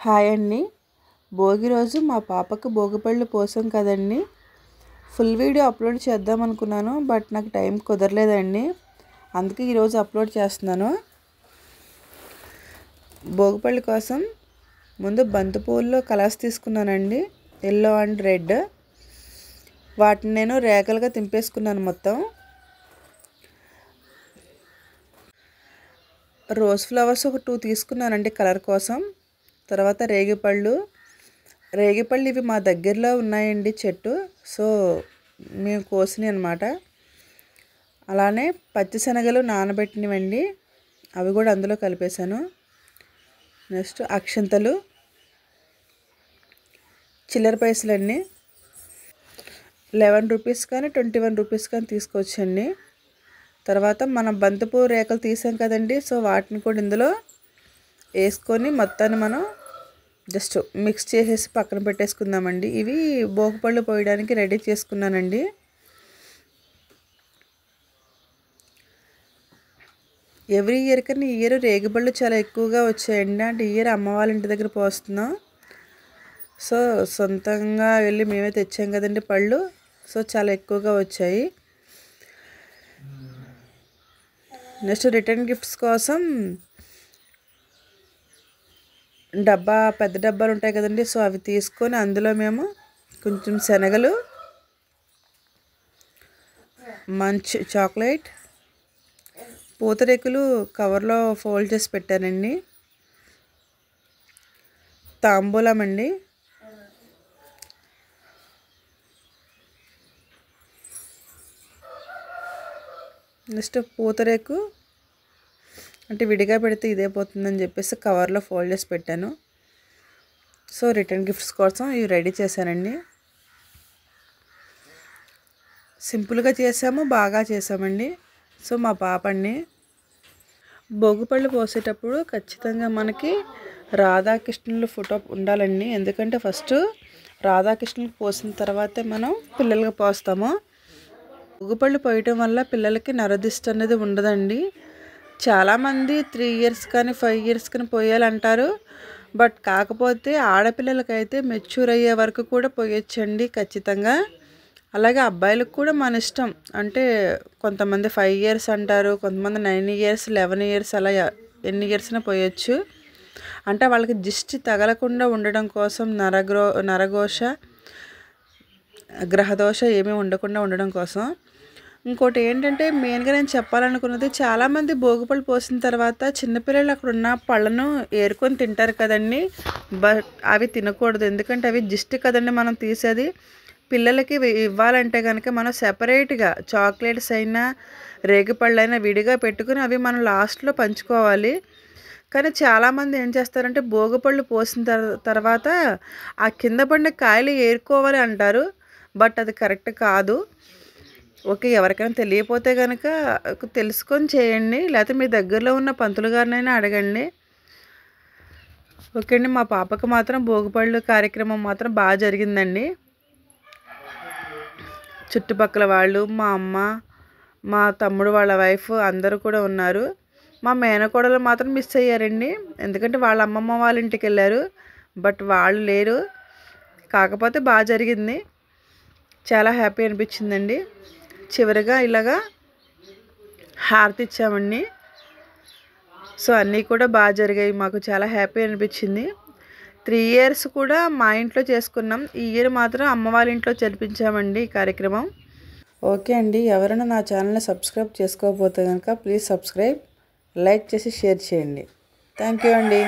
Hi అండి. భోగి రోజు మా పాపకు భోగిపళ్ళు పోసాం కదండి. ఫుల్ వీడియో అప్లోడ్ చేద్దాం అనుకున్నాను, బట్ నాకు టైం కుదరలేదండి. అందుకే ఈరోజు అప్లోడ్ చేస్తున్నాను. భోగిపళ్ళు కోసం ముందు బంతిపూల్లో కలర్స్ తీసుకున్నానండి, ఎల్లో అండ్ రెడ్. వాటిని నేను రేఖలుగా తింపేసుకున్నాను మొత్తం. రోజ్ ఫ్లవర్స్ ఒక 2 తీసుకున్నానండి కలర్ కోసం. తర్వాత రేగిపళ్ళు ఇవి మా దగ్గరలో ఉన్నాయండి చెట్టు, సో మేము కోసినవి అనమాట. అలానే పచ్చిశనగలు నానబెట్టినవండి, అవి కూడా అందులో కలిపేశాను. నెక్స్ట్ అక్షంతలు, చిల్లర పైసలన్నీ 11 రూపీస్ కానీ 21 రూపీస్ కానీ తీసుకొచ్చండి. తర్వాత మనం బంతిపూ రేఖలు తీసాం కదండి, సో వాటిని కూడా ఇందులో వేసుకొని మొత్తాన్ని మనం జస్ట్ మిక్స్ చేసేసి పక్కన పెట్టేసుకుందామండి. ఇవి భోగిపళ్ళు పోయడానికి రెడీ చేసుకున్నానండి. ఎవ్రీ ఇయర్ కన్నా ఈ ఇయర్ రేగిపళ్ళు చాలా ఎక్కువగా వచ్చాయండి. అంటే ఈ ఇయర్ అమ్మ వాళ్ళ ఇంటి దగ్గర పోస్తున్నాం, సో సొంతంగా వెళ్ళి మేమే తెచ్చాం కదండి పళ్ళు, సో చాలా ఎక్కువగా వచ్చాయి. నెక్స్ట్ రిటర్న్ గిఫ్ట్స్ కోసం పెద్ద డబ్బాలు ఉంటాయి కదండి, సో అవి తీసుకొని అందులో మేము కొంచెం శనగలు, మంచ్ చాక్లెట్, పూతరేకులు కవర్లో ఫోల్డ్ చేసి పెట్టానండి, తాంబూలం అండి, నెక్స్ట్ పూతరేకు అంటే విడిగా పెడితే ఇదే పోతుందని చెప్పేసి కవర్లో ఫోల్డ్ చేసి పెట్టాను. సో రిటర్న్ గిఫ్ట్స్ కోసం ఇవి రెడీ చేశానండి. సింపుల్గా చేసాము, బాగా చేసామండి. సో మా పాపని భోగిపళ్ళు పోసేటప్పుడు ఖచ్చితంగా మనకి రాధాకృష్ణుల ఫోటో ఉండాలండి. ఎందుకంటే ఫస్ట్ రాధాకృష్ణులకు పోసిన తర్వాతే మనం పిల్లలకి పోస్తాము. భోగిపళ్ళు పోయటం వల్ల పిల్లలకి నరదిష్టి అనేది ఉండదండి. చాలామంది 3 ఇయర్స్ కానీ 5 ఇయర్స్ కానీ పోయాలంటారు, బట్ కాకపోతే ఆడపిల్లలకైతే మెచ్యూర్ అయ్యే వరకు కూడా పోయొచ్చండి ఖచ్చితంగా. అలాగే అబ్బాయిలకు కూడా మన ఇష్టం, అంటే కొంతమంది 5 ఇయర్స్ అంటారు, కొంతమంది 9 ఇయర్స్ 11 ఇయర్స్ అలా ఎన్ని ఇయర్స్నా పోయొచ్చు. అంటే వాళ్ళకి దిష్టి తగలకుండా ఉండడం కోసం, నరఘోష గ్రహదోష ఏమీ ఉండకుండా ఉండడం కోసం. ఇంకోటి ఏంటంటే మెయిన్గా నేను చెప్పాలనుకున్నది, చాలామంది భోగిపళ్ళు పోసిన తర్వాత చిన్నపిల్లలు అక్కడ ఉన్న పళ్ళను ఏరుకొని తింటారు కదండి, బట్ అవి తినకూడదు. ఎందుకంటే అవి దిష్టి కదండి మనం తీసేది. పిల్లలకి ఇవ్వాలంటే కనుక మనం సెపరేట్గా చాక్లెట్స్ అయినా రేగిపళ్ళు అయినా విడిగా పెట్టుకుని అవి మనం లాస్ట్లో పంచుకోవాలి. కానీ చాలామంది ఏం చేస్తారంటే భోగిపళ్ళు పోసిన తర్వాత ఆ కింద పడిన కాయలు ఏరుకోవాలి అంటారు, బట్ అది కరెక్ట్ కాదు. ఓకే, ఎవరికైనా తెలియకపోతే కనుక తెలుసుకొని చేయండి, లేకపోతే మీ దగ్గరలో ఉన్న పంతులు గారినైనా అడగండి. ఓకే అండి, మా పాపకు మాత్రం భోగిపళ్ళు కార్యక్రమం మాత్రం బాగా జరిగిందండి. చుట్టుపక్కల వాళ్ళు, మా అమ్మ, మా తమ్ముడు వాళ్ళ వైఫ్ అందరూ కూడా ఉన్నారు. మా మేనకోడలు మాత్రం మిస్ అయ్యారండి, ఎందుకంటే వాళ్ళ అమ్మమ్మ వాళ్ళ ఇంటికి వెళ్ళారు, బట్ వాళ్ళు లేరు. కాకపోతే బాగా జరిగింది, చాలా హ్యాపీ అనిపించిందండి. చివరిగా ఇలాగా హారతి ఇచ్చామండి. సో అన్నీ కూడా బాగా జరిగాయి, మాకు చాలా హ్యాపీ అనిపించింది. 3 ఇయర్స్ కూడా మా ఇంట్లో చేసుకున్నాం, ఈ ఇయర్ మాత్రం అమ్మ వాళ్ళ ఇంట్లో జరిపించామండి ఈ కార్యక్రమం. ఓకే అండి, ఎవరైనా నా ఛానల్ని సబ్స్క్రైబ్ చేసుకోకపోతే కనుక ప్లీజ్ సబ్స్క్రైబ్, లైక్ చేసి షేర్ చేయండి. థ్యాంక్ యూ అండి.